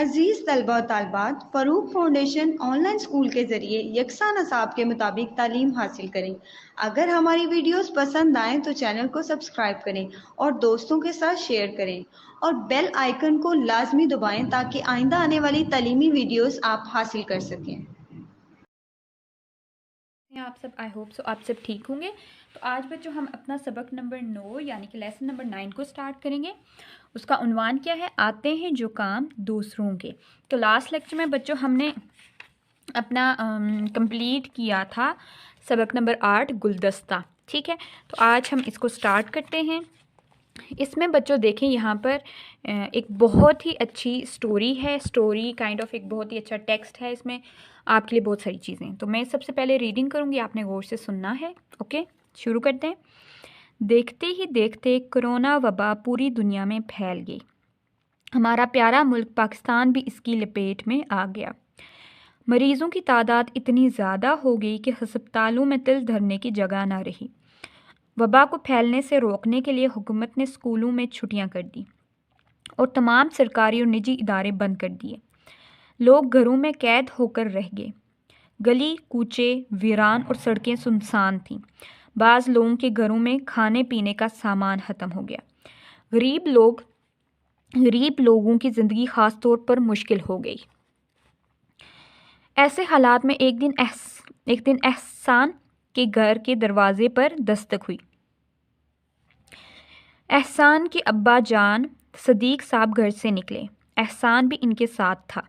عزیز طلبہ و طالبات، فروغ فاؤنڈیشن آن لائن اسکول کے ذریعے یکساں نصاب کے مطابق تعلیم حاصل کریں۔ اگر ہماری ویڈیوز پسند آئیں تو چینل کو سبسکرائب کریں اور دوستوں کے ساتھ شیئر کریں اور بیل آئیکن کو لازمی دبائیں تاکہ آئندہ آنے والی تعلیمی ویڈیوز آپ حاصل کر سکیں۔ آپ سب آئی ہوپ سو آپ سب ٹھیک ہوں گے۔ تو آج بچوں ہم اپنا سبق نمبر 9 یعنی کہ لیسن نمبر 9 کو سٹارٹ کریں گے۔ اس کا عنوان کیا ہے؟ آتے ہیں جو کام دوسروں کے۔ تو لاسٹ لیکچر میں بچوں ہم نے اپنا کمپلیٹ کیا تھا سبق نمبر 8 گلدستہ، ٹھیک ہے؟ تو آج ہم اس کو سٹارٹ کرتے ہیں۔ اس میں بچوں دیکھیں یہاں پر ایک بہت ہی اچھی سٹوری ہے، سٹوری کائنڈ آف ایک بہت ہی اچھا ٹیکسٹ ہے، اس میں آپ کے لیے بہت ساری چیزیں۔ تو میں سب سے پہلے ریڈنگ کروں گی، آپ نے غور سے سننا ہے، اوکے؟ شروع کرتے ہیں۔ دیکھتے ہی دیکھتے کرونا وبا پوری دنیا میں پھیل گئی۔ ہمارا پیارا ملک پاکستان بھی اس کی لپیٹ میں آ گیا۔ مریضوں کی تعداد اتنی زیادہ ہو گئی کہ ہسپتالوں میں تل دھرنے کی جگہ نہ رہی۔ وبا کو پھیلنے سے روکنے کے لیے حکومت نے اسکولوں میں چھٹیاں کر دی اور تمام سرکاری اور نجی ادارے بند کر دیے۔ لوگ گھروں میں قید ہو کر رہ گئے۔ گلی کوچے ویران اور سڑکیں سنسان تھیں۔ بعض لوگوں کے گھروں میں کھانے پینے کا سامان ختم ہو گیا۔ غریب لوگوں کی زندگی خاص طور پر مشکل ہو گئی۔ ایسے حالات میں ایک دن احسان کے گھر کے دروازے پر دستک ہوئی۔ احسان کے ابا جان صدیق صاحب گھر سے نکلے۔ احسان بھی ان کے ساتھ تھا۔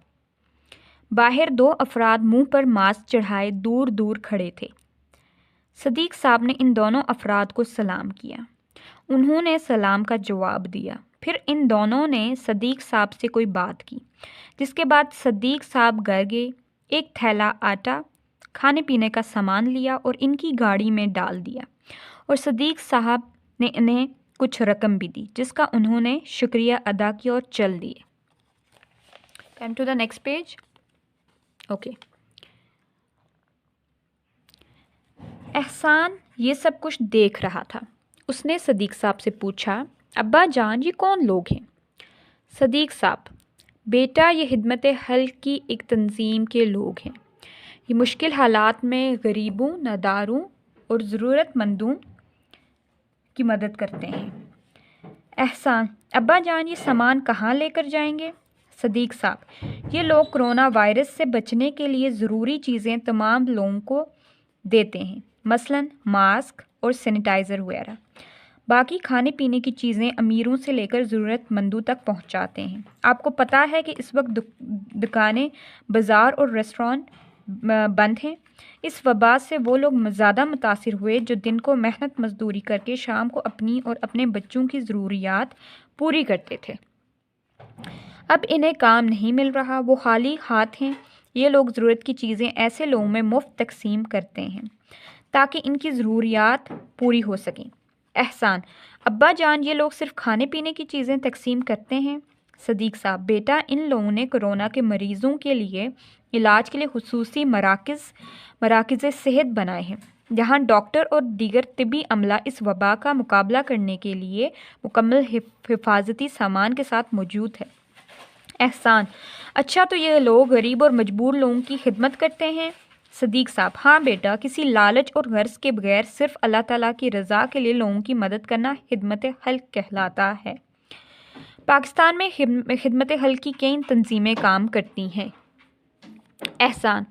باہر 2 افراد منہ پر ماسک چڑھائے دور دور کھڑے تھے۔ صدیق صاحب نے ان دونوں افراد کو سلام کیا۔ انہوں نے سلام کا جواب دیا۔ پھر ان دونوں نے صدیق صاحب سے کوئی بات کی، جس کے بعد صدیق صاحب گھر گئے، ایک تھیلا آٹا کھانے پینے کا سامان لیا اور ان کی گاڑی میں ڈال دیا، اور صدیق صاحب نے انہیں کچھ رقم بھی دی جس کا انہوں نے شکریہ ادا کیا اور چل دیے۔ Come to the next page, okay. Ehsan یہ سب کچھ دیکھ رہا تھا۔ اس نے صدیق صاحب سے پوچھا، ابا جان یہ کون لوگ ہیں؟ صدیق صاحب، بیٹا یہ خدمت حل کی ایک تنظیم کے لوگ ہیں۔ یہ مشکل حالات میں غریبوں، ناداروں اور ضرورت مندوں کی مدد کرتے ہیں۔ احسان، ابا جان یہ سامان کہاں لے کر جائیں گے؟ صدیق صاحب، یہ لوگ کرونا وائرس سے بچنے کے لیے ضروری چیزیں تمام لوگوں کو دیتے ہیں، مثلاً ماسک اور سینیٹائزر وغیرہ۔ باقی کھانے پینے کی چیزیں امیروں سے لے کر ضرورت مندوں تک پہنچاتے ہیں۔ آپ کو پتہ ہے کہ اس وقت دکانیں، بازار اور ریسٹورانٹ بند ہیں۔ اس وبا سے وہ لوگ زیادہ متاثر ہوئے جو دن کو محنت مزدوری کر کے شام کو اپنی اور اپنے بچوں کی ضروریات پوری کرتے تھے۔ اب انہیں کام نہیں مل رہا، وہ خالی ہاتھ ہیں۔ یہ لوگ ضرورت کی چیزیں ایسے لوگوں میں مفت تقسیم کرتے ہیں تاکہ ان کی ضروریات پوری ہو سکیں۔ احسان، ابا جان یہ لوگ صرف کھانے پینے کی چیزیں تقسیم کرتے ہیں؟ صدیق صاحب، بیٹا ان لوگوں نے کرونا کے مریضوں کے لیے علاج کے لیے خصوصی مراکز صحت بنائے ہیں، جہاں ڈاکٹر اور دیگر طبی عملہ اس وبا کا مقابلہ کرنے کے لیے مکمل حفاظتی سامان کے ساتھ موجود ہے۔ احسان، اچھا تو یہ لوگ غریب اور مجبور لوگوں کی خدمت کرتے ہیں؟ صدیق صاحب، ہاں بیٹا، کسی لالچ اور غرض کے بغیر صرف اللہ تعالیٰ کی رضا کے لیے لوگوں کی مدد کرنا خدمت حل کہلاتا ہے۔ پاکستان میں خدمت حل کی کئی تنظیمیں کام کرتی ہیں۔ احسان،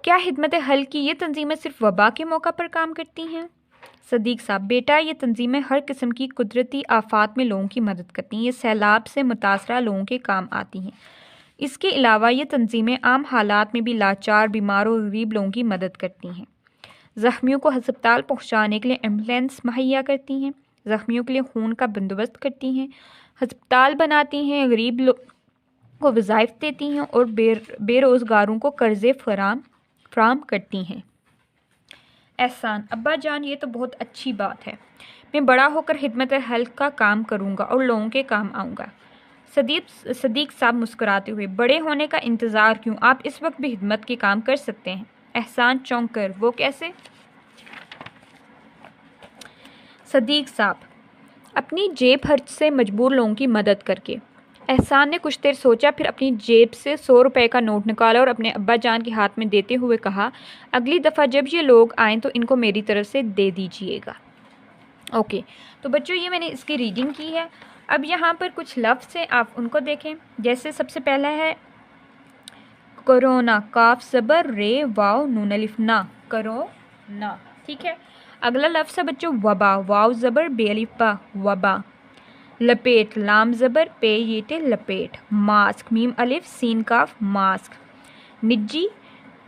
کیا خدمت حل کی یہ تنظیمیں صرف وبا کے موقع پر کام کرتی ہیں؟ صدیق صاحب، بیٹا یہ تنظیمیں ہر قسم کی قدرتی آفات میں لوگوں کی مدد کرتی ہیں۔ یہ سیلاب سے متاثرہ لوگوں کے کام آتی ہیں۔ اس کے علاوہ یہ تنظیمیں عام حالات میں بھی لاچار، بیمار اور غریب لوگوں کی مدد کرتی ہیں۔ زخمیوں کو ہسپتال پہنچانے کے لیے ایمبولینس مہیا کرتی ہیں، زخمیوں کے لیے خون کا بندوبست کرتی ہیں، ہسپتال بناتی ہیں، غریب کو وظائف دیتی ہیں اور بے روزگاروں کو قرضے فراہم کرتی ہیں۔ احسان، ابا جان یہ تو بہت اچھی بات ہے، میں بڑا ہو کر خدمت حل کا کام کروں گا اور لوگوں کے کام آؤں گا۔ صدیق صاحب مسکراتے ہوئے، بڑے ہونے کا انتظار کیوں، آپ اس وقت بھی خدمت کے کام کر سکتے ہیں۔ احسان چونک کر، وہ کیسے؟ صدیق صاحب، اپنی جیب خرچ سے مجبور لوگوں کی مدد کر کے۔ احسان نے کچھ دیر سوچا، پھر اپنی جیب سے 100 روپے کا نوٹ نکالا اور اپنے ابا جان کے ہاتھ میں دیتے ہوئے کہا، اگلی دفعہ جب یہ لوگ آئیں تو ان کو میری طرف سے دے دیجیے گا۔ اوکے، تو بچوں یہ میں نے اس کی ریڈنگ کی ہے۔ اب یہاں پر کچھ لفظ ہیں، آپ ان کو دیکھیں۔ جیسے سب سے پہلا ہے کرونا، کاف زبر رے واو نون الف نا، کرونا، ٹھیک ہے۔ اگلا لفظ ہے بچوں وبا، واو زبر بے الف با، وبا۔ لپیٹ، لام زبر پے یٹے لپیٹ۔ ماسک، میم الف سین کاف، ماسک۔ نجی،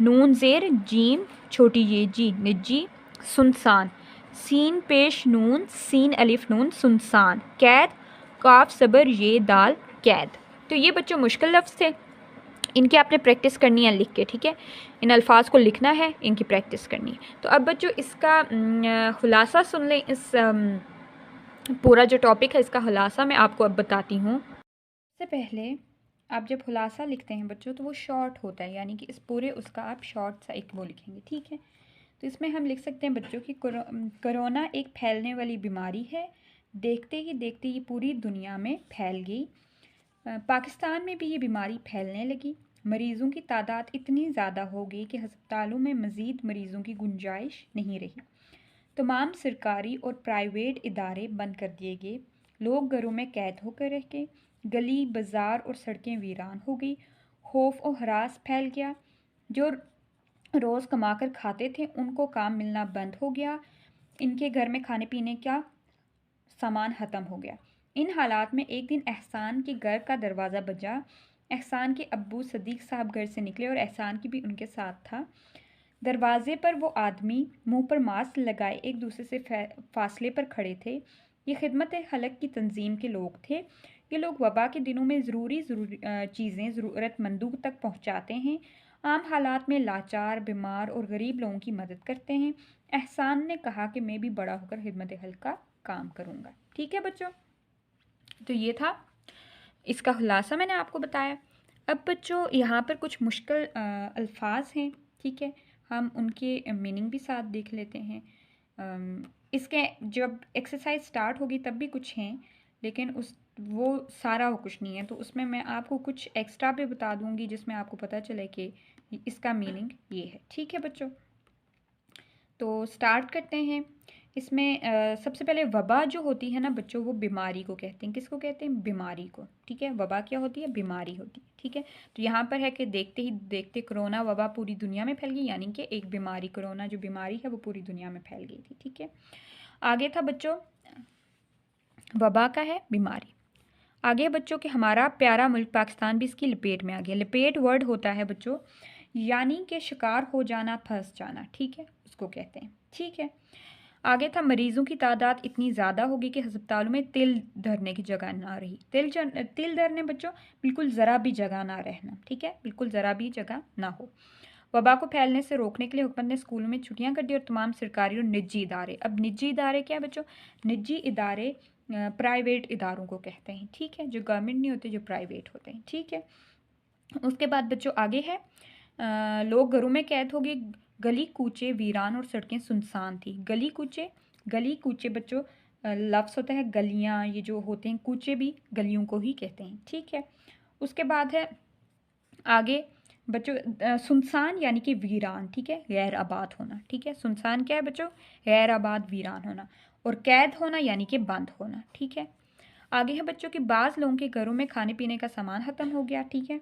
نون زیر جیم چھوٹی یہ جی، نجی۔ سنسان، سین پیش نون سین الف نون، سنسان۔ قید، کاف زبر یہ دال، قید۔ تو یہ بچوں مشکل لفظ تھے، ان کی آپ نے پریکٹس کرنی ہے لکھ کے، ٹھیک ہے، ان الفاظ کو لکھنا ہے، ان کی پریکٹس کرنی ہے۔ تو اب بچوں اس کا خلاصہ سن لیں، اس پورا جو ٹاپک ہے اس کا خلاصہ میں آپ کو اب بتاتی ہوں۔ اس سے پہلے آپ جب خلاصہ لکھتے ہیں بچوں تو وہ شارٹ ہوتا ہے، یعنی کہ اس پورے اس کا آپ شارٹ سا ایک وہ لکھیں گے، ٹھیک ہے۔ تو اس میں ہم لکھ سکتے ہیں بچوں کہ کرونا ایک پھیلنے والی بیماری ہے، دیکھتے ہی دیکھتے یہ پوری دنیا میں پھیل گئی۔ پاکستان میں بھی یہ بیماری پھیلنے لگی، مریضوں کی تعداد اتنی زیادہ ہو گئی کہ ہسپتالوں میں مزید مریضوں کی گنجائش نہیں رہی۔ تمام سرکاری اور پرائیویٹ ادارے بند کر دیے گئے، لوگ گھروں میں قید ہو کر رہ گئے، گلی بازار اور سڑکیں ویران ہو گئی، خوف و ہراس پھیل گیا، جو روز کما کر کھاتے تھے ان کو کام ملنا بند ہو گیا، ان کے گھر میں کھانے پینے کا سامان ختم ہو گیا۔ ان حالات میں ایک دن احسان کے گھر کا دروازہ بجا۔ احسان کے ابو صدیق صاحب گھر سے نکلے اور احسان کی بھی ان کے ساتھ تھا۔ دروازے پر وہ آدمی منہ پر ماسک لگائے ایک دوسرے سے فاصلے پر کھڑے تھے۔ یہ خدمت خلق کی تنظیم کے لوگ تھے۔ یہ لوگ وبا کے دنوں میں ضروری چیزیں ضرورت مندوں تک پہنچاتے ہیں، عام حالات میں لاچار، بیمار اور غریب لوگوں کی مدد کرتے ہیں۔ احسان نے کہا کہ میں بھی بڑا ہو کر خدمت خلق کا کام کروں گا، ٹھیک ہے بچوں۔ تو یہ تھا اس کا خلاصہ میں نے آپ کو بتایا۔ اب بچوں یہاں پر کچھ مشکل الفاظ ہیں، ٹھیک ہے، ہم ان کے میننگ بھی ساتھ دیکھ لیتے ہیں۔ اس کے جب ایکسرسائز سٹارٹ ہوگی تب بھی کچھ ہیں، لیکن وہ سارا وہ کچھ نہیں ہے، تو اس میں آپ کو کچھ ایکسٹرا بھی بتا دوں گی جس میں آپ کو پتہ چلے کہ اس کا میننگ یہ ہے، ٹھیک ہے بچوں۔ تو سٹارٹ کرتے ہیں۔ اس میں سب سے پہلے وبا جو ہوتی ہے نا بچوں، وہ بیماری کو کہتے ہیں۔ کس کو کہتے ہیں؟ بیماری کو، ٹھیک ہے۔ وبا کیا ہوتی ہے؟ بیماری ہوتی ہے، ٹھیک ہے۔ تو یہاں پر ہے کہ دیکھتے ہی دیکھتے کرونا وبا پوری دنیا میں پھیل گئی، یعنی کہ ایک بیماری، کرونا جو بیماری ہے وہ پوری دنیا میں پھیل گئی تھی، ٹھیک ہے۔ آگے تھا بچوں وبا کا ہے بیماری۔ آگے بچوں کہ ہمارا پیارا ملک پاکستان بھی اس کی لپیٹ میں آ گیا۔ لپیٹ ورڈ ہوتا ہے بچوں یعنی کہ شکار ہو جانا، پھنس جانا، ٹھیک ہے، اس کو کہتے ہیں، ٹھیک ہے۔ آگے تھا مریضوں کی تعداد اتنی زیادہ ہوگی کہ ہسپتالوں میں تل دھرنے کی جگہ نہ رہی۔ تل دھرنے بچوں بالکل ذرا بھی جگہ نہ رہنا، ٹھیک ہے، بالکل ذرا بھی جگہ نہ ہو۔ وبا کو پھیلنے سے روکنے کے لیے حکومت نے اسکولوں میں چھٹیاں کر دی اور تمام سرکاری اور نجی ادارے، اب نجی ادارے کیا بچوں؟ نجی ادارے پرائیویٹ اداروں کو کہتے ہیں، ٹھیک ہے، جو گورنمنٹ نہیں ہوتے، جو پرائیویٹ ہوتے ہیں، ٹھیک ہے۔ اس کے بعد بچوں آگے ہے لوگ گھروں میں قید ہو گئے، گلی کوچے ویران اور سڑکیں سنسان تھی۔ گلی کوچے بچوں لفظ ہوتا ہے گلیاں، یہ جو ہوتے ہیں کوچے بھی گلیوں کو ہی کہتے ہیں، ٹھیک ہے۔ اس کے بعد ہے آگے بچوں سنسان یعنی کہ ویران، ٹھیک ہے، غیر آباد ہونا، ٹھیک ہے۔ سنسان کیا ہے بچوں؟ غیر آباد، ویران ہونا۔ اور قید ہونا یعنی کہ بند ہونا، ٹھیک ہے۔ آگے ہے بچوں کہ بعض لوگوں کے گھروں میں کھانے پینے کا سامان ختم ہو گیا، ٹھیک ہے۔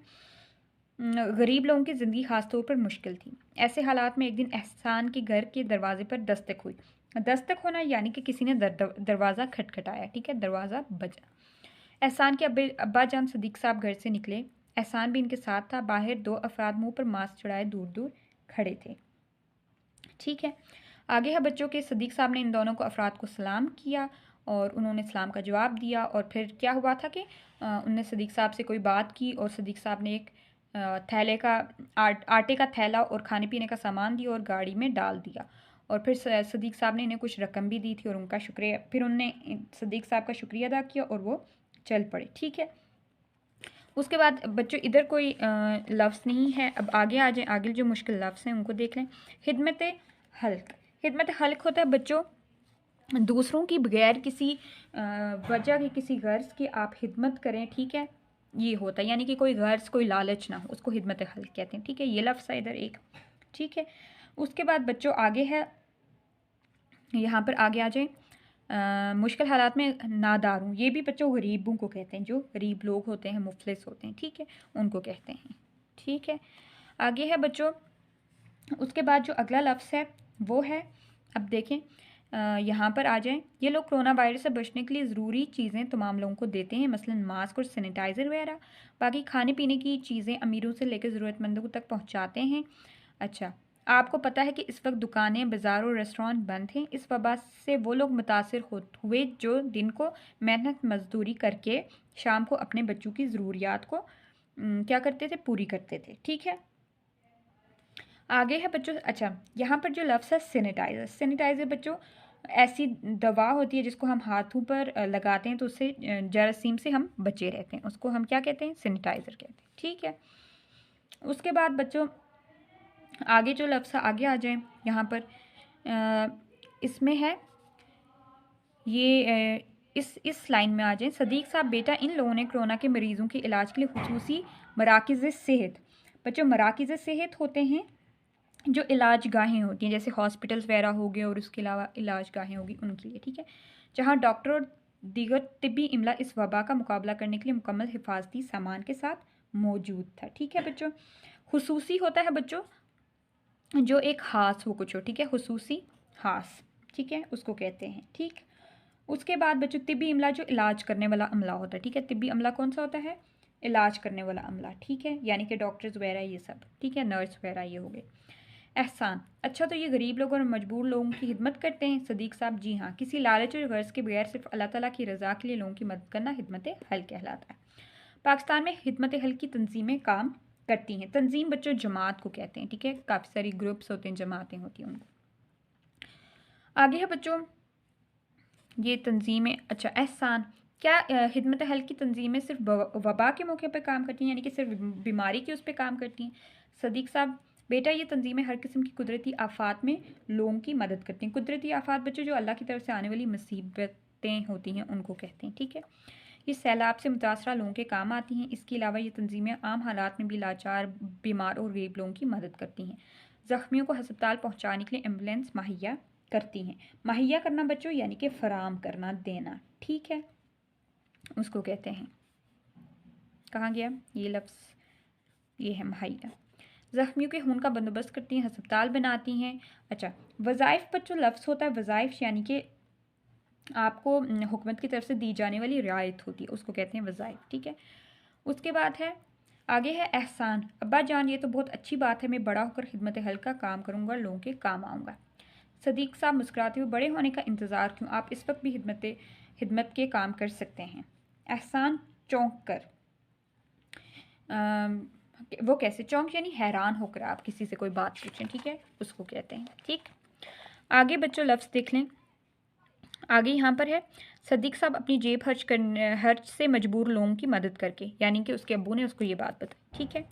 غریب لوگوں کی زندگی خاص طور پر مشکل تھی۔ ایسے حالات میں ایک دن احسان کے گھر کے دروازے پر دستک ہوئی۔ دستک ہونا یعنی کہ کسی نے دروازہ کھٹکھٹایا، ٹھیک ہے، دروازہ بجا۔ احسان کے ابا جان صدیق صاحب گھر سے نکلے، احسان بھی ان کے ساتھ تھا۔ باہر 2 افراد منہ پر ماسک چڑھائے دور دور کھڑے تھے، ٹھیک ہے۔ آگے ہے بچوں کے صدیق صاحب نے ان دونوں کو افراد کو سلام کیا اور انہوں نے سلام کا جواب دیا، اور پھر کیا ہوا تھا کہ انہوں نے صدیق صاحب سے کوئی بات کی اور صدیق صاحب نے ایک تھیلے کا آٹے کا تھیلا اور کھانے پینے کا سامان دیا اور گاڑی میں ڈال دیا، اور پھر صدیق صاحب نے انہیں کچھ رقم بھی دی تھی اور ان کا شکریہ، پھر انہوں نے صدیق صاحب کا شکریہ ادا کیا اور وہ چل پڑے، ٹھیک ہے۔ اس کے بعد بچوں ادھر کوئی لفظ نہیں ہے، اب آگے آ جائیں، آگے جو مشکل لفظ ہیں ان کو دیکھ لیں۔ خدمت خلق، خدمت خلق ہوتا ہے بچوں دوسروں کی بغیر کسی وجہ کی، کسی غرض کی آپ خدمت کریں، ٹھیک ہے، یہ ہوتا ہے, یعنی کہ کوئی غرض کوئی لالچ نہ ہو, اس کو خدمت خلق کہتے ہیں. ٹھیک ہے, یہ لفظ ہے ادھر ایک. ٹھیک ہے, اس کے بعد بچوں آگے ہے, یہاں پر آگے آ جائیں, مشکل حالات میں نادار ہوں. یہ بھی بچوں غریبوں کو کہتے ہیں, جو غریب لوگ ہوتے ہیں, مفلس ہوتے ہیں. ٹھیک ہے, ان کو کہتے ہیں. ٹھیک ہے, آگے ہے بچوں, اس کے بعد جو اگلا لفظ ہے وہ ہے, اب دیکھیں یہاں پر آ جائیں, یہ لوگ کرونا وائرس سے بچنے کے لیے ضروری چیزیں تمام لوگوں کو دیتے ہیں, مثلا ماسک اور سینیٹائزر وغیرہ. باقی کھانے پینے کی چیزیں امیروں سے لے کے ضرورت مندوں تک پہنچاتے ہیں. اچھا, آپ کو پتہ ہے کہ اس وقت دکانیں, بازار اور ریسٹورانٹ بند ہیں. اس وبا سے وہ لوگ متاثر ہوئے جو دن کو محنت مزدوری کر کے شام کو اپنے بچوں کی ضروریات کو کیا کرتے تھے, پوری کرتے تھے. ٹھیک ہے, آگے ہے بچوں, اچھا یہاں پر جو لفظ ہے سینیٹائزر. سینیٹائزر بچوں ایسی دوا ہوتی ہے جس کو ہم ہاتھوں پر لگاتے ہیں تو اس سے جراثیم سے ہم بچے رہتے ہیں, اس کو ہم کیا کہتے ہیں, سینیٹائزر کہتے ہیں. ٹھیک ہے, اس کے بعد بچوں آگے جو لفظ آگے آ جائیں, یہاں پر اس میں ہے یہ اس لائن میں آ جائیں, صدیق صاحب بیٹا ان لوگوں نے کرونا کے مریضوں کے علاج کے لیے خصوصی مراکز صحت, بچوں مراکز صحت ہوتے ہیں جو علاج گاہیں ہوتی ہیں, جیسے ہاسپٹلس وغیرہ ہو گئے اور اس کے علاوہ علاج گاہیں ہوگی ان کے لیے. ٹھیک ہے, جہاں ڈاکٹر اور دیگر طبی عملہ اس وبا کا مقابلہ کرنے کے لیے مکمل حفاظتی سامان کے ساتھ موجود تھا. ٹھیک ہے بچوں, خصوصی ہوتا ہے بچوں جو ایک خاص ہو کچھ ہو. ٹھیک ہے, خصوصی خاص. ٹھیک ہے, اس کو کہتے ہیں. ٹھیک, اس کے بعد بچوں طبی عملہ جو علاج کرنے والا عملہ ہوتا ہے. ٹھیک ہے, طبی عملہ کون سا ہوتا ہے, علاج کرنے والا عملہ. ٹھیک ہے, یعنی کہ ڈاکٹرز وغیرہ یہ سب. ٹھیک ہے, نرس وغیرہ یہ ہو گئے. احسان, اچھا تو یہ غریب لوگوں اور مجبور لوگوں کی خدمت کرتے ہیں. صدیق صاحب, جی ہاں, کسی لالچ اور غرض کے بغیر صرف اللہ تعالیٰ کی رضا کے لیے لوگوں کی مدد کرنا خدمت حل کہلاتا ہے. پاکستان میں خدمت حل کی تنظیمیں کام کرتی ہیں. تنظیم بچوں جماعت کو کہتے ہیں. ٹھیک ہے, کافی ساری گروپس ہوتے ہیں, جماعتیں ہوتی ہیں ان کو. آگے ہے بچوں یہ تنظیمیں, اچھا احسان, کیا خدمت حل کی تنظیمیں صرف وبا کے موقع پہ کام کرتی ہیں, یعنی کہ صرف بیماری کی اس پہ کام کرتی ہیں؟ صدیق صاحب, بیٹا یہ تنظیمیں ہر قسم کی قدرتی آفات میں لوگوں کی مدد کرتی ہیں. قدرتی آفات بچوں جو اللہ کی طرف سے آنے والی مصیبتیں ہوتی ہیں ان کو کہتے ہیں. ٹھیک ہے, یہ سیلاب سے متاثرہ لوگوں کے کام آتی ہیں. اس کے علاوہ یہ تنظیمیں عام حالات میں بھی لاچار, بیمار اور غریب لوگوں کی مدد کرتی ہیں. زخمیوں کو ہسپتال پہنچانے کے لیے ایمبولینس مہیا کرتی ہیں. مہیا کرنا بچوں یعنی کہ فراہم کرنا, دینا. ٹھیک ہے, اس کو کہتے ہیں, کہاں گیا یہ لفظ, یہ ہے مہیا. زخمیوں کے خون کا بندوبست کرتی ہیں, ہسپتال بناتی ہیں. اچھا, وظائف پر جو لفظ ہوتا ہے وظائف یعنی کہ آپ کو حکومت کی طرف سے دی جانے والی رعایت ہوتی ہے, اس کو کہتے ہیں وظائف. ٹھیک ہے, اس کے بعد ہے آگے ہے احسان, ابا جان یہ تو بہت اچھی بات ہے, میں بڑا ہو کر خدمت حل کا کام کروں گا, لوگوں کے کام آؤں گا. صدیق صاحب مسکراتے ہوئے, بڑے ہونے کا انتظار کیوں, آپ اس وقت بھی خدمت کے کام کر سکتے ہیں. احسان چونک کر, وہ کیسے, چونک یعنی حیران ہو کر آپ کسی سے کوئی بات پوچھیں. ٹھیک ہے, اس کو کہتے ہیں. ٹھیک, آگے بچوں لفظ دیکھ لیں. آگے یہاں پر ہے صدیق صاحب اپنی جیب خرچ سے مجبور لوگوں کی مدد کر کے, یعنی کہ اس کے ابو نے اس کو یہ بات بتائی. ٹھیک ہے,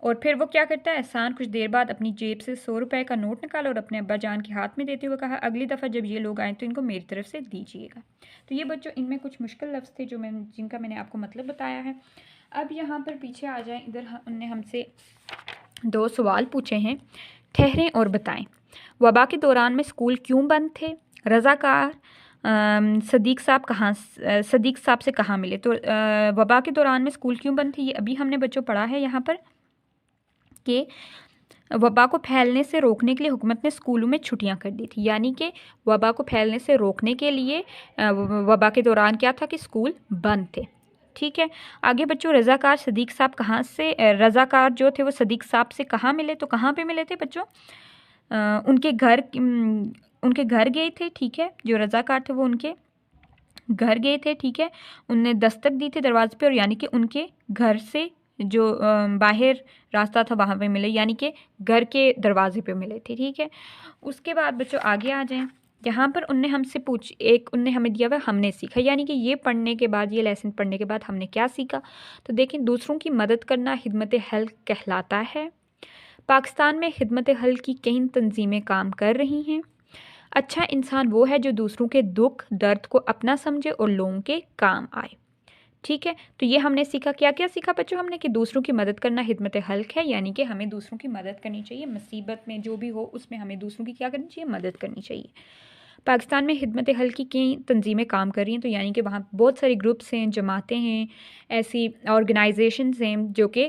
اور پھر وہ کیا کرتا ہے, احسان کچھ دیر بعد اپنی جیب سے 100 روپے کا نوٹ نکالا اور اپنے ابا جان کے ہاتھ میں دیتے ہوئے کہا, اگلی دفعہ جب یہ لوگ آئیں تو ان کو میری طرف سے دیجیے گا. تو یہ بچوں ان میں کچھ مشکل لفظ تھے جو جن کا میں نے آپ کو مطلب بتایا ہے. اب یہاں پر پیچھے آ جائیں, ادھر ان نے ہم سے 2 سوال پوچھے ہیں. ٹھہریں اور بتائیں, وبا کے دوران میں اسکول کیوں بند تھے؟ رضاکار صدیق صاحب سے کہاں ملے؟ تو وبا کے دوران میں اسکول کیوں بند تھے, یہ ابھی ہم نے بچوں پڑھا ہے یہاں پر کہ وبا کو پھیلنے سے روکنے کے لیے حکومت نے اسکولوں میں چھٹیاں کر دی تھی, یعنی کہ وبا کو پھیلنے سے روکنے کے لیے وبا کے دوران کیا تھا کہ اسکول بند تھے. ٹھیک ہے, آگے بچوں رضاکار صدیق صاحب کہاں سے, رضاکار جو تھے وہ صدیق صاحب سے کہاں ملے؟ تو کہاں پہ ملے تھے بچوں, ان کے گھر گئے تھے. ٹھیک ہے, جو رضاکار تھے وہ ان کے گھر گئے تھے. ٹھیک ہے, ان نے دستک دی تھی دروازے پہ, اور یعنی کہ ان کے گھر سے جو باہر راستہ تھا وہاں پہ ملے, یعنی کہ گھر کے دروازے پہ ملے تھے. ٹھیک ہے, اس کے بعد بچوں آگے آ جائیں. یہاں پر ان نے ہم سے ان نے ہمیں دیا ہوا ہم نے سیکھا, یعنی کہ یہ پڑھنے کے بعد, یہ لیسن پڑھنے کے بعد ہم نے کیا سیکھا؟ تو دیکھیں, دوسروں کی مدد کرنا خدمت حل کہلاتا ہے. پاکستان میں خدمت حل کی کئی تنظیمیں کام کر رہی ہیں. اچھا انسان وہ ہے جو دوسروں کے دکھ درد کو اپنا سمجھے اور لوگوں کے کام آئے. ٹھیک ہے، تو یہ ہم نے سیکھا، کیا کیا سیکھا بچوں ہم نے، کہ دوسروں کی مدد کرنا خدمت خلق ہے، یعنی کہ ہمیں دوسروں کی مدد کرنی چاہیے، مصیبت میں جو بھی ہو اس میں ہمیں دوسروں کی کیا کرنی چاہیے، مدد کرنی چاہیے۔ پاکستان میں خدمت خلق کی تنظیمیں کام کر رہی ہیں، تو یعنی کہ وہاں بہت ساری گروپس ہیں، جماعتیں ہیں، ایسی آرگنائزیشنز ہیں جو کہ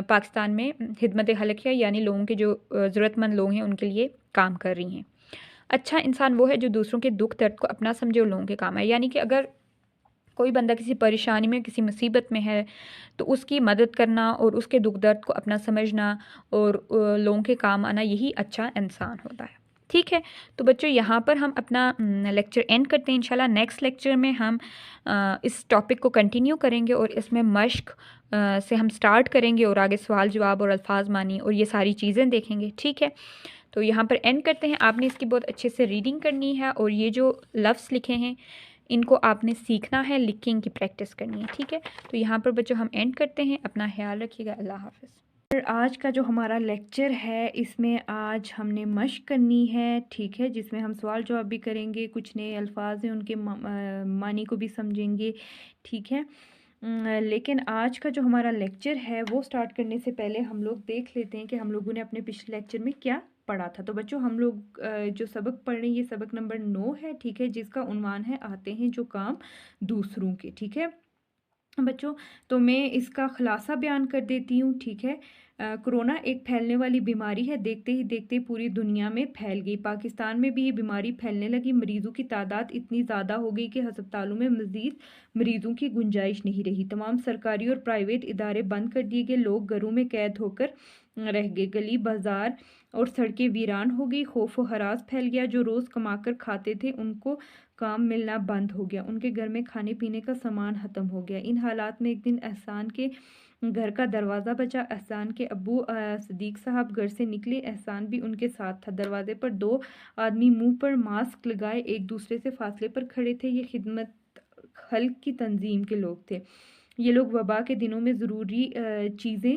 پاکستان میں خدمت خلق ہے، یعنی لوگوں کے جو ضرورت مند لوگ ہیں ان کے لیے کام کر رہی ہیں۔ اچھا انسان وہ ہے جو دوسروں کے دکھ درد کو اپنا سمجھے اور لوگوں کے کام آئے، یعنی کہ اگر کوئی بندہ کسی پریشانی میں کسی مصیبت میں ہے تو اس کی مدد کرنا اور اس کے دکھ درد کو اپنا سمجھنا اور لوگوں کے کام آنا، یہی اچھا انسان ہوتا ہے۔ ٹھیک ہے، تو بچوں یہاں پر ہم اپنا لیکچر اینڈ کرتے ہیں، انشاءاللہ نیکسٹ لیکچر میں ہم اس ٹاپک کو کنٹینیو کریں گے اور اس میں مشق سے ہم سٹارٹ کریں گے اور آگے سوال جواب اور الفاظ مانی اور یہ ساری چیزیں دیکھیں گے۔ ٹھیک ہے، تو یہاں پر اینڈ کرتے ہیں، آپ نے اس کی بہت اچھے سے ریڈنگ کرنی ہے اور یہ جو لفظ لکھے ہیں ان کو آپ نے سیکھنا ہے، لکھ کے ان کی پریکٹس کرنی ہے۔ ٹھیک ہے، تو یہاں پر بچوں ہم اینڈ کرتے ہیں، اپنا خیال رکھیے گا، اللہ حافظ۔ آج کا جو ہمارا لیکچر ہے اس میں آج ہم نے مشق کرنی ہے، ٹھیک ہے، جس میں ہم سوال جواب بھی کریں گے، کچھ نئے الفاظ ہیں ان کے معنی کو بھی سمجھیں گے، ٹھیک ہے۔ لیکن آج کا جو ہمارا لیکچر ہے وہ سٹارٹ کرنے سے پہلے ہم لوگ دیکھ لیتے ہیں کہ ہم لوگوں نے اپنے پچھلے لیکچر میں کیا پڑھا تھا۔ تو بچوں ہم لوگ جو سبق پڑھ رہے ہیں یہ سبق نمبر 9 ہے، ٹھیک ہے، جس کا عنوان ہے آتے ہیں جو کام دوسروں کے، ٹھیک ہے بچوں۔ تو میں اس کا خلاصہ بیان کر دیتی ہوں، ٹھیک ہے۔ کرونا ایک پھیلنے والی بیماری ہے، دیکھتے ہی دیکھتے پوری دنیا میں پھیل گئی، پاکستان میں بھی یہ بیماری پھیلنے لگی، مریضوں کی تعداد اتنی زیادہ ہو گئی کہ ہسپتالوں میں مزید مریضوں کی گنجائش نہیں رہی، تمام سرکاری اور پرائیویٹ ادارے بند کر دیے گئے، لوگ گھروں میں قید ہو کر رہ گئے، گلی بازار اور سڑکیں ویران ہو گئی، خوف و ہراس پھیل گیا، جو روز کما کر کھاتے تھے ان کو کام ملنا بند ہو گیا، ان کے گھر میں کھانے پینے کا سامان ختم ہو گیا۔ ان حالات میں ایک دن احسان کے گھر کا دروازہ بجا، احسان کے ابو صدیق صاحب گھر سے نکلے، احسان بھی ان کے ساتھ تھا، دروازے پر 2 آدمی منہ پر ماسک لگائے ایک دوسرے سے فاصلے پر کھڑے تھے، یہ خدمت خلق کی تنظیم کے لوگ تھے، یہ لوگ وبا کے دنوں میں ضروری چیزیں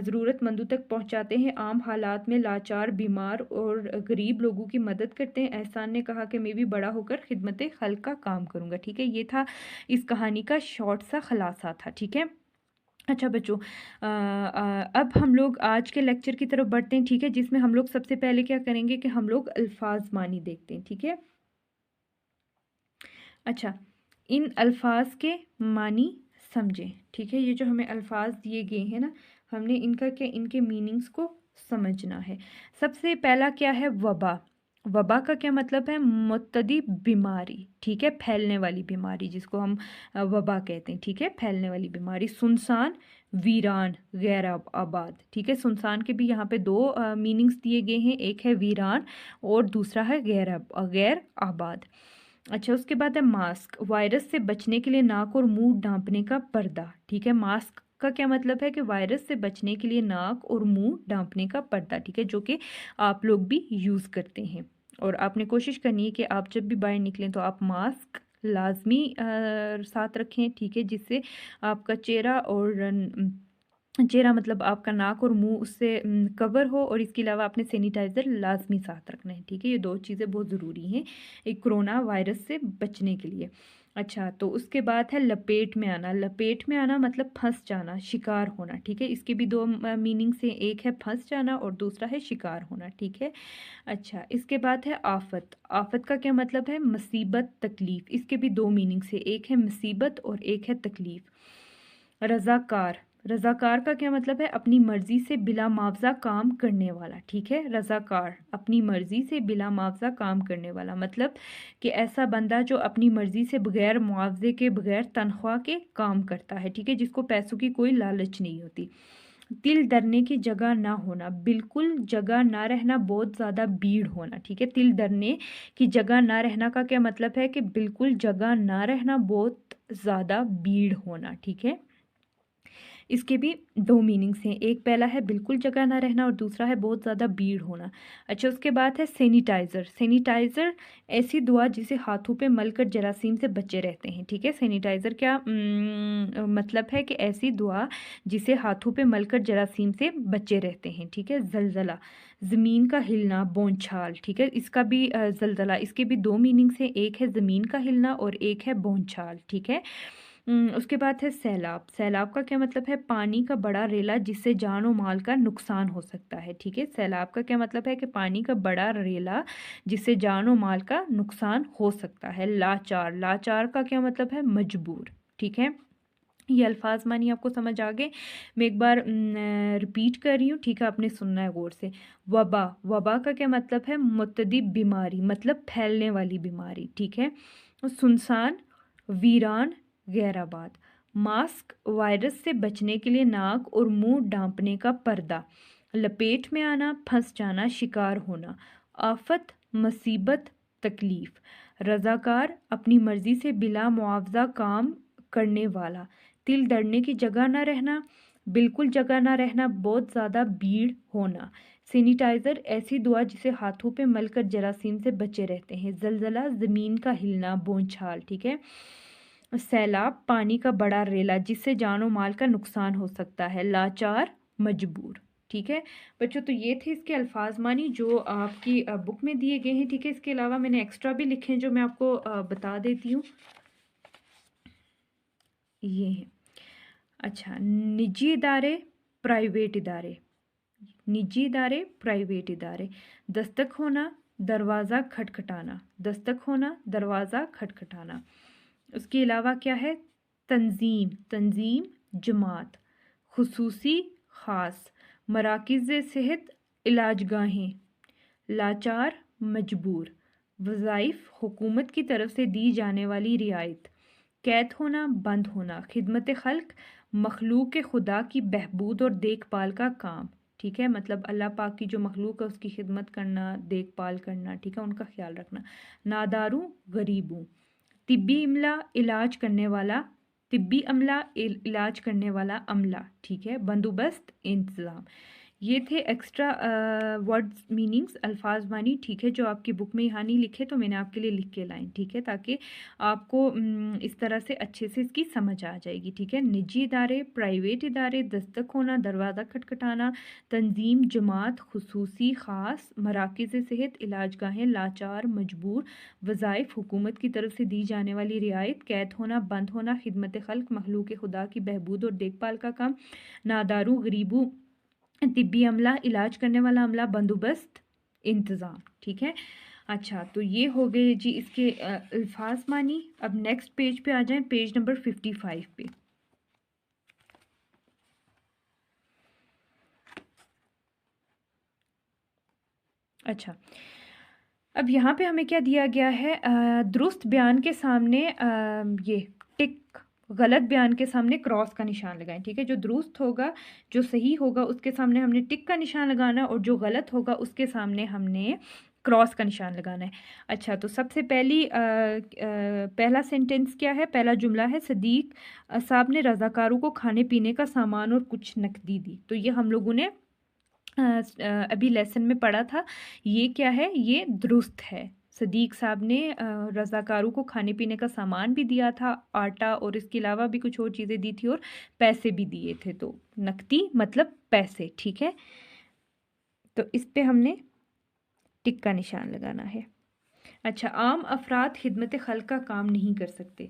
ضرورت مندوں تک پہنچاتے ہیں، عام حالات میں لاچار، بیمار اور غریب لوگوں کی مدد کرتے ہیں۔ احسان نے کہا کہ میں بھی بڑا ہو کر خدمت خلق کا کام کروں گا، ٹھیک ہے، یہ تھا اس کہانی کا شارٹ سا خلاصہ تھا، ٹھیک ہے۔ اچھا بچوں اب ہم لوگ آج کے لیکچر کی طرف بڑھتے ہیں، ٹھیک ہے، جس میں ہم لوگ سب سے پہلے کیا کریں گے کہ ہم لوگ الفاظ معنی دیکھتے ہیں، ٹھیک ہے۔ اچھا ان الفاظ کے معنی سمجھیں، ٹھیک ہے، یہ جو ہمیں الفاظ دیے گئے ہیں نا، ہم نے ان کا کیا ان کے میننگز کو سمجھنا ہے۔ سب سے پہلا کیا ہے، وبا۔ وبا کا کیا مطلب ہے، متعدی بیماری، ٹھیک ہے، پھیلنے والی بیماری جس کو ہم وبا کہتے ہیں، ٹھیک ہے، پھیلنے والی بیماری۔ سنسان، ویران، غیر آباد، ٹھیک ہے، سنسان کے بھی یہاں پہ 2 میننگز دیے گئے ہیں، ایک ہے ویران اور دوسرا ہے غیر آباد۔ اچھا اس کے بعد ہے ماسک، وائرس سے بچنے کے لیے ناک اور منہ ڈھانپنے کا پردہ، ٹھیک ہے، ماسک کا کیا مطلب ہے کہ وائرس سے بچنے کے لیے ناک اور منہ ڈھانپنے کا پردہ، ٹھیک ہے، جو کہ آپ لوگ بھی یوز کرتے ہیں اور آپ نے کوشش کرنی ہے کہ آپ جب بھی باہر نکلیں تو آپ ماسک لازمی ساتھ رکھیں، ٹھیک ہے، جس سے آپ کا چہرہ مطلب آپ کا ناک اور منہ اس سے کور ہو، اور اس کے علاوہ آپ نے سینیٹائزر لازمی ساتھ رکھنا ہے، ٹھیک ہے، یہ 2 چیزیں بہت ضروری ہیں ایک کرونا وائرس سے بچنے کے لیے۔ اچھا تو اس کے بعد ہے لپیٹ میں آنا، لپیٹ میں آنا مطلب پھنس جانا، شکار ہونا، ٹھیک ہے، اس کے بھی 2 میننگس ہیں، ایک ہے پھنس جانا اور دوسرا ہے شکار ہونا، ٹھیک ہے۔ اچھا اس کے بعد ہے آفت، آفت کا کیا مطلب ہے، مصیبت، تکلیف، اس کے بھی 2 میننگس ہیں، ایک ہے مصیبت اور ایک ہے تکلیف۔ رضاکار، رضاکار کا کیا مطلب ہے، اپنی مرضی سے بلا معاوضہ کام کرنے والا، ٹھیک ہے، رضاکار اپنی مرضی سے بلا معاوضہ کام کرنے والا، مطلب کہ ایسا بندہ جو اپنی مرضی سے بغیر معاوضے کے، بغیر تنخواہ کے کام کرتا ہے، ٹھیک ہے، جس کو پیسوں کی کوئی لالچ نہیں ہوتی۔ تل درنے کی جگہ نہ ہونا، بالکل جگہ نہ رہنا، بہت زیادہ بھیڑ ہونا، ٹھیک ہے، تل درنے کی جگہ نہ رہنا کا کیا مطلب ہے کہ بالکل جگہ نہ رہنا، بہت زیادہ بھیڑ ہونا، ٹھیک ہے، اس کے بھی 2 میننگس ہیں، ایک پہلا ہے بالکل جگہ نہ رہنا اور دوسرا ہے بہت زیادہ بھیڑ ہونا۔ اچھا اس کے بعد ہے سینیٹائزر، سینیٹائزر ایسی دوا جسے ہاتھوں پہ مل کر جراثیم سے بچے رہتے ہیں، ٹھیک ہے، سینیٹائزر کیا مطلب ہے کہ ایسی دوا جسے ہاتھوں پہ مل کر جراثیم سے بچے رہتے ہیں، ٹھیک ہے۔ زلزلہ، زمین کا ہلنا، بونچھال، ٹھیک ہے، اس کا بھی زلزلہ، اس کے بھی 2 میننگس ہیں، ایک ہے زمین کا ہلنا اور ایک ہے بونچھال، ٹھیک ہے۔ اس کے بعد ہے سیلاب. سیلاب کا کیا مطلب ہے؟ پانی کا بڑا ریلا جس سے جان و مال کا نقصان ہو سکتا ہے. ٹھیک ہے، سیلاب کا کیا مطلب ہے کہ پانی کا بڑا ریلا جس سے جان و مال کا نقصان ہو سکتا ہے. لاچار. لاچار کا کیا مطلب ہے؟ مجبور. ٹھیک ہے، یہ الفاظ معنی آپ کو سمجھ آ گئے. میں ایک بار رپیٹ کر رہی ہوں، ٹھیک ہے، آپ نے سننا ہے غور سے. وبا. وبا کا کیا مطلب ہے؟ متعدی بیماری، مطلب پھیلنے والی بیماری. ٹھیک ہے. سنسان، ویران، غیر آباد. ماسک. وائرس سے بچنے کے لیے ناک اور منہ ڈھانپنے کا پردہ. لپیٹ میں آنا، پھنس جانا، شکار ہونا. آفت، مصیبت، تکلیف. رضاکار. اپنی مرضی سے بلا معاوضہ کام کرنے والا. دل دڑنے کی جگہ نہ رہنا، بالکل جگہ نہ رہنا، بہت زیادہ بھیڑ ہونا. سینیٹائزر. ایسی دوا جسے ہاتھوں پہ مل کر جراثیم سے بچے رہتے ہیں. زلزلہ. زمین کا ہلنا، بونچھال. ٹھیک ہے. سیلاب. پانی کا بڑا ریلا جس سے جان و مال کا نقصان ہو سکتا ہے. لاچار، مجبور. ٹھیک ہے بچوں، تو یہ تھے اس کے الفاظ معنی جو آپ کی بک میں دیے گئے ہیں. ٹھیک ہے، اس کے علاوہ میں نے ایکسٹرا بھی لکھے ہیں جو میں آپ کو بتا دیتی ہوں. یہ ہیں. اچھا، نجی ادارے، پرائیویٹ ادارے. نجی ادارے، پرائیویٹ ادارے. دستک ہونا، دروازہ کھٹکھٹانا. دستک ہونا، دروازہ کھٹکھٹانا. اس کے علاوہ کیا ہے؟ تنظیم. تنظیم، جماعت. خصوصی، خاص. مراکز صحت، علاج گاہیں. لاچار، مجبور. وظائف، حکومت کی طرف سے دی جانے والی رعایت. قید ہونا، بند ہونا. خدمت خلق، مخلوق خدا کی بہبود اور دیکھ بھال کا کام. ٹھیک ہے، مطلب اللہ پاک کی جو مخلوق ہے اس کی خدمت کرنا، دیکھ بھال کرنا. ٹھیک ہے، ان کا خیال رکھنا. ناداروں، غریبوں. طبی عملہ، علاج کرنے والا. طبی عملہ، علاج کرنے والا عملہ. ٹھیک ہے. بندوبست، انتظام. یہ تھے ایکسٹرا ورڈز میننگس، الفاظ معنی. ٹھیک ہے، جو آپ کی بک میں یہاں نہیں لکھے تو میں نے آپ کے لیے لکھ کے لائیں. ٹھیک ہے، تاکہ آپ کو اس طرح سے اچھے سے اس کی سمجھ آ جائے گی. ٹھیک ہے. نجی ادارے، پرائیویٹ ادارے، دستک ہونا، دروازہ کھٹکھٹانا. تنظیم، جماعت. خصوصی، خاص. مراکز صحت، علاج گاہیں. لاچار، مجبور. وظائف، حکومت کی طرف سے دی جانے والی رعایت. قید ہونا، بند ہونا. خدمت خلق، مخلوق خدا کی بہبود اور دیکھ بھال کا کام. ناداروں، غریبوں. طبی عملہ، علاج کرنے والا عملہ. بندوبست، انتظام. ٹھیک ہے. اچھا، تو یہ ہو گئے جی اس کے الفاظ معنی. اب نیکسٹ پیج پہ آ جائیں، پیج نمبر 55 پہ. اچھا، اب یہاں پہ ہمیں کیا دیا گیا ہے؟ درست بیان کے سامنے یہ ٹک، غلط بیان کے سامنے کراس کا نشان لگائیں. ٹھیک ہے، جو درست ہوگا، جو صحیح ہوگا اس کے سامنے ہم نے ٹک کا نشان لگانا، اور جو غلط ہوگا اس کے سامنے ہم نے کراس کا نشان لگانا ہے. اچھا، تو سب سے پہلا سینٹنس کیا ہے؟ پہلا جملہ ہے صدیق صاحب نے رضاکاروں کو کھانے پینے کا سامان اور کچھ نقدی دی. تو یہ ہم لوگوں نے ابھی لیسن میں پڑھا تھا. یہ کیا ہے؟ یہ درست ہے. صدیق صاحب نے رضاکاروں کو کھانے پینے کا سامان بھی دیا تھا، آٹا، اور اس کے علاوہ بھی کچھ اور چیزیں دی تھی، اور پیسے بھی دیے تھے. تو نقدی مطلب پیسے. ٹھیک ہے، تو اس پہ ہم نے ٹک کا نشان لگانا ہے. اچھا، عام افراد خدمت خلق کا کام نہیں کر سکتے.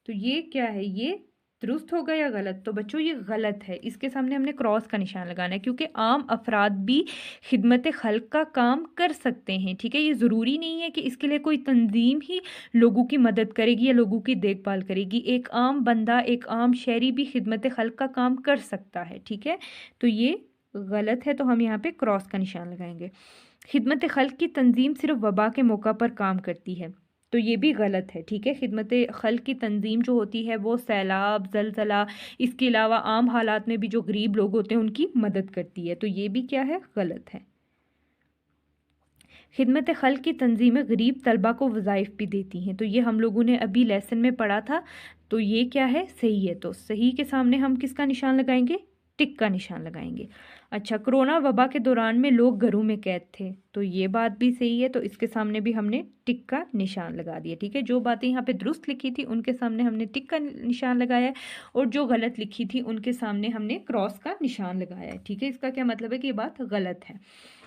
تو یہ کیا ہے؟ یہ درست ہوگا یا غلط؟ تو بچوں یہ غلط ہے. اس کے سامنے ہم نے کراس کا نشان لگانا ہے، کیونکہ عام افراد بھی خدمت خلق کا کام کر سکتے ہیں. ٹھیک ہے، یہ ضروری نہیں ہے کہ اس کے لیے کوئی تنظیم ہی لوگوں کی مدد کرے گی یا لوگوں کی دیکھ بھال کرے گی. ایک عام بندہ، ایک عام شہری بھی خدمت خلق کا کام کر سکتا ہے. ٹھیک ہے، تو یہ غلط ہے، تو ہم یہاں پہ کراس کا نشان لگائیں گے. خدمت خلق کی تنظیم صرف وبا کے موقع پر کام کرتی ہے. تو یہ بھی غلط ہے. ٹھیک ہے، خدمت خلق کی تنظیم جو ہوتی ہے وہ سیلاب، زلزلہ، اس کے علاوہ عام حالات میں بھی جو غریب لوگ ہوتے ہیں ان کی مدد کرتی ہے. تو یہ بھی کیا ہے؟ غلط ہے. خدمت خلق کی تنظیمیں غریب طلبہ کو وظائف بھی دیتی ہیں. تو یہ ہم لوگوں نے ابھی لیسن میں پڑھا تھا. تو یہ کیا ہے؟ صحیح ہے. تو صحیح کے سامنے ہم کس کا نشان لگائیں گے؟ ٹک کا نشان لگائیں گے. اچھا، کرونا وبا کے دوران میں لوگ گھروں میں قید تھے. تو یہ بات بھی صحیح ہے. تو اس کے سامنے بھی ہم نے ٹک کا نشان لگا دیا. ٹھیک ہے، جو باتیں یہاں پہ درست لکھی تھی ان کے سامنے ہم نے ٹک کا نشان لگایا ہے، اور جو غلط لکھی تھی ان کے سامنے ہم نے کراس کا نشان لگایا ہے. ٹھیک ہے، اس کا کیا مطلب ہے کہ یہ بات غلط ہے.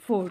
4।